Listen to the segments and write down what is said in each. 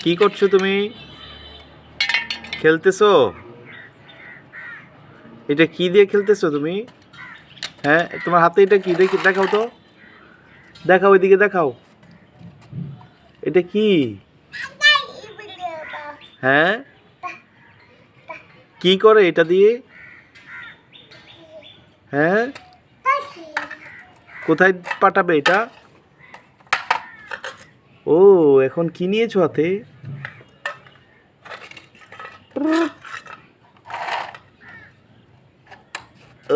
কি করছো তুমি? খেলতেছো? এটা কি দিয়ে খেলতেছো তুমি? হ্যাঁ, তোমার হাতে এটা কি? দেখি, দেখাও তো, দেখাও, এদিকে দেখাও। এটা কি? হ্যাঁ, কি করে এটা দিয়ে? হ্যাঁ, কোথায় পাঠাবে এটা? ও, এখন কি নিয়েছো হাতে?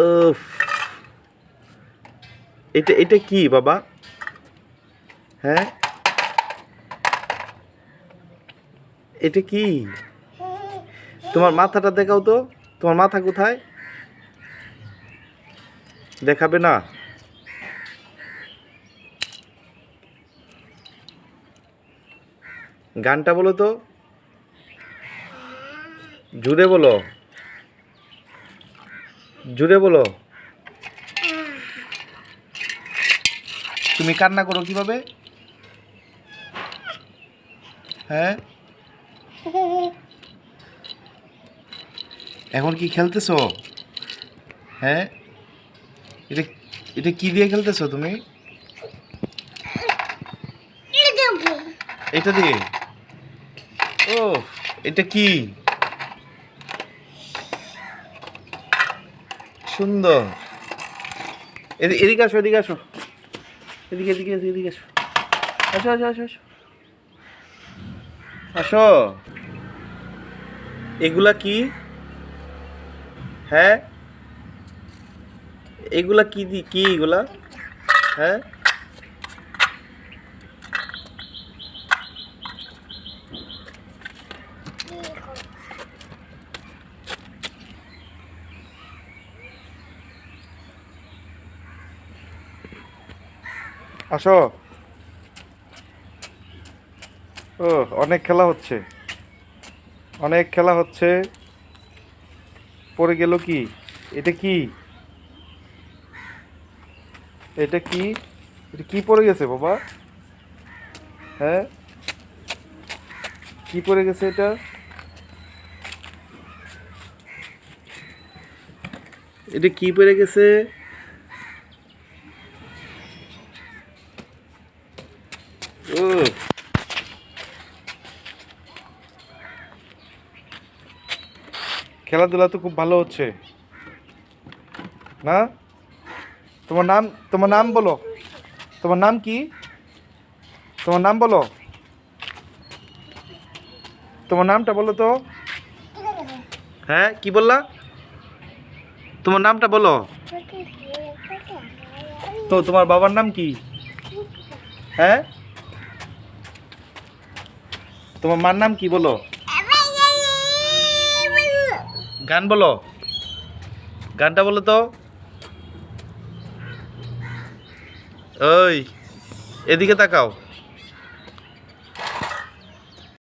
উফ, এটা এটা কি বাবা? হ্যাঁ, এটা কি? তোমার মাথাটা দেখাও তো, তোমার মাথা কোথায়? দেখাবে না? গানটা বলো তো, জুড়ে বলো, জুড়ে বলো। তুমি কান্না করো কিভাবে? হ্যাঁ, এখন কি খেলতেছো? হ্যাঁ, এটা এটা কি দিয়ে খেলতেছো তুমি? এটা দিয়ে? ও, এটা কি সুন্দর! এদিকে আসো, এদিকে আসো, এদিকে এদিকে এদিকে আসো, আসো আসো আসো আসো আসো। এগুলা কি? হ্যাঁ, এগুলা কি কি এগুলা? হ্যাঁ, আসো। ও, অনেক খেলা হচ্ছে, অনেক খেলা হচ্ছে। পড়ে গেল কি? এটা কি? এটা কি? এটা কি পড়ে গেছে বাবা? হ্যাঁ, কি পড়ে গেছে এটা? এটা কি পড়ে গেছে? ও, খেলাধুলা তো খুব ভালো হচ্ছে না? তোমার নাম, তোমার নাম বলো, তোমার নাম কি? তোমার নাম বলো, তোমার নামটা বলো তো। হ্যাঁ, কি বললা? তোমার নামটা বলো তো। তোমার বাবার নাম কি? হ্যাঁ, তোমার মার নাম কি বলো? গান বলো, গানটা বলো তো। ওই, এদিকে তাকাও।